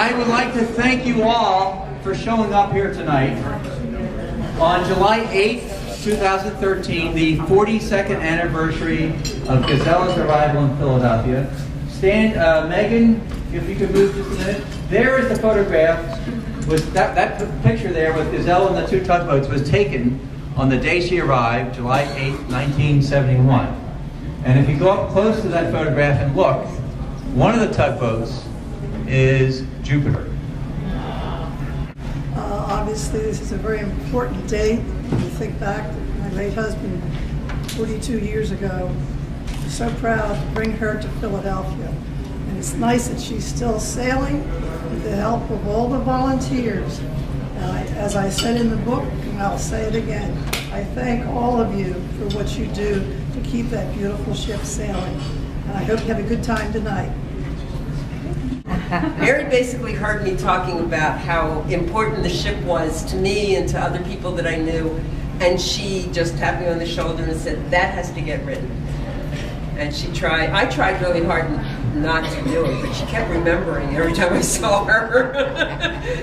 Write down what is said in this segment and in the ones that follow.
I would like to thank you all for showing up here tonight. On July 8th, 2013, the 42nd anniversary of Gazela's arrival in Philadelphia. Megan, if you could move just a minute. There is the photograph. That picture there with Gazela and the two tugboats was taken on the day she arrived, July 8, 1971. And if you go up close to that photograph and look, one of the tugboats is Jupiter. Obviously, this is a very important day. When you think back to my late husband 42 years ago, I'm so proud to bring her to Philadelphia. And it's nice that she's still sailing with the help of all the volunteers. As I said in the book, and I'll say it again, I thank all of you for what you do to keep that beautiful ship sailing. And I hope you have a good time tonight. Mary basically heard me talking about how important the ship was to me and to other people that I knew, and she just tapped me on the shoulder and said, that has to get written. And I tried really hard not to do it, but she kept remembering every time I saw her.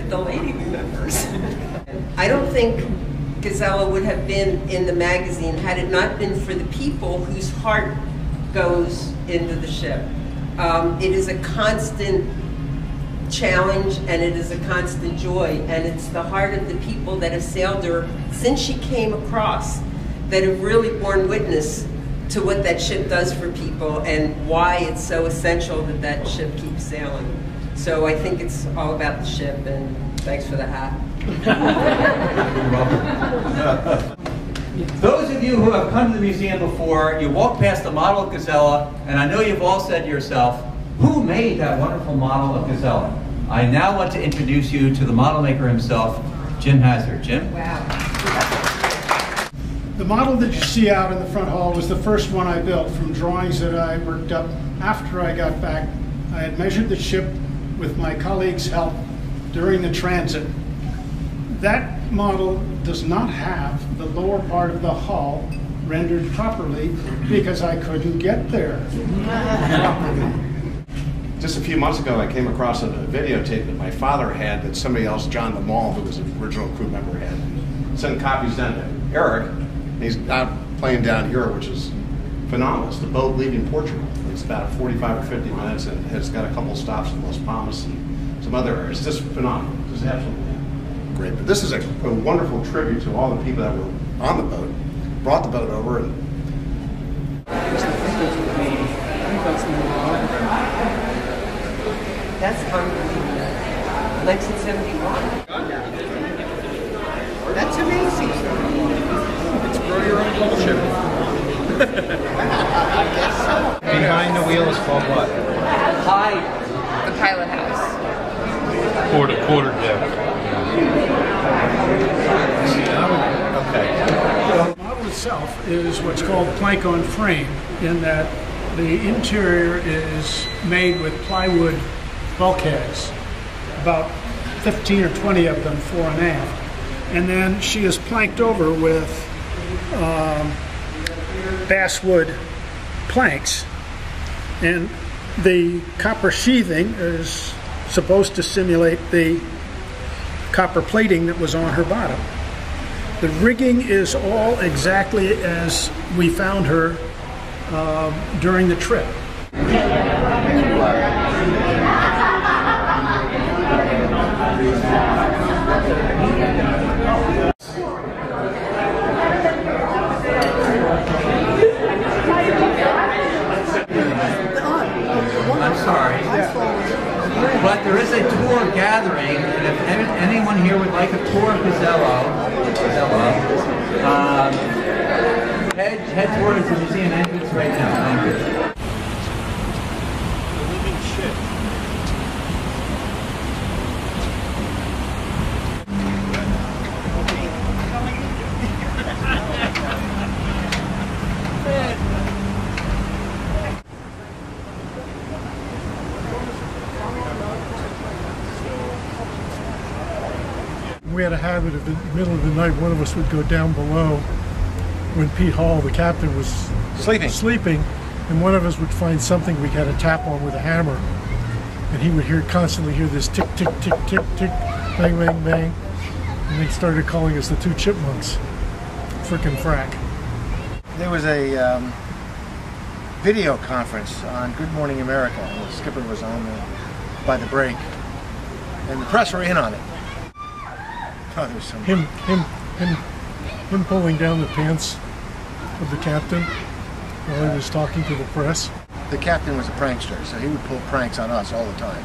The lady remembers. I don't think Gazela would have been in the magazine had it not been for the people whose heart goes into the ship. It is a constant challenge and it is a constant joy, and it's the heart of the people that have sailed her since she came across that have really borne witness to what that ship does for people and why it's so essential that that ship keeps sailing. So I think it's all about the ship, and thanks for the hat. Those of you who have come to the museum before, you walk past the model of Gazela, and I know you've all said to yourself, who made that wonderful model of Gazela? I now want to introduce you to the model maker himself, Jim Hazard. Jim? Wow. The model that you see out in the front hall was the first one I built from drawings that I worked up after I got back. I had measured the ship with my colleagues' help during the transit. That model does not have the lower part of the hull rendered properly because I couldn't get there properly. Just a few months ago, I came across a videotape that my father had that somebody else, John the Mall, who was an original crew member, had. Sent copies down to Eric. He's out playing down here, which is phenomenal. It's the boat leaving Portugal. It's about 45 or 50 minutes, and it's got a couple stops in Las Palmas and some other areas. It's just phenomenal. Just absolutely great. But this is a wonderful tribute to all the people that were on the boat, brought the boat over, and That's unbelievable. 1971. That's amazing. It's grow your own little ship. I guess so. Behind the wheel is called what? Hi. The pilot house. Quarter deck. Okay. The model itself is what's called plank on frame, in that the interior is made with plywood bulkheads, about 15 or 20 of them fore and aft. And then she is planked over with basswood planks. And the copper sheathing is supposed to simulate the copper plating that was on her bottom. The rigging is all exactly as we found her during the trip. I'm sorry, but there is a tour gathering, and if anyone here would like a tour of Gazela, head towards the museum entrance right now. Thank you. The living ship. We had a habit of, in the middle of the night, one of us would go down below when Pete Hall, the captain, was sleeping, and one of us would find something we had to tap on with a hammer. and he would constantly hear this tick, tick, tick, tick, tick, bang, bang, bang, and they started calling us the two chipmunks. Frickin' frack. There was a video conference on Good Morning America, and the skipper was on by the break, and the press were in on it. Oh, there was some... Him pulling down the pants of the captain while he was talking to the press. The captain was a prankster, so he would pull pranks on us all the time.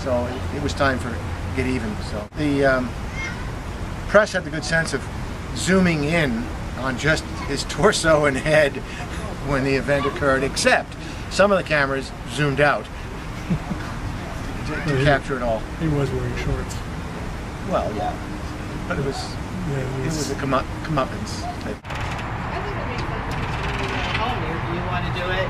So it was time for get even. So the press had the good sense of zooming in on just his torso and head when the event occurred, except some of the cameras zoomed out to capture it all. He was wearing shorts. Well, yeah, but it was a comeuppance type. I think it makes sense to do it at home. Do you want to do it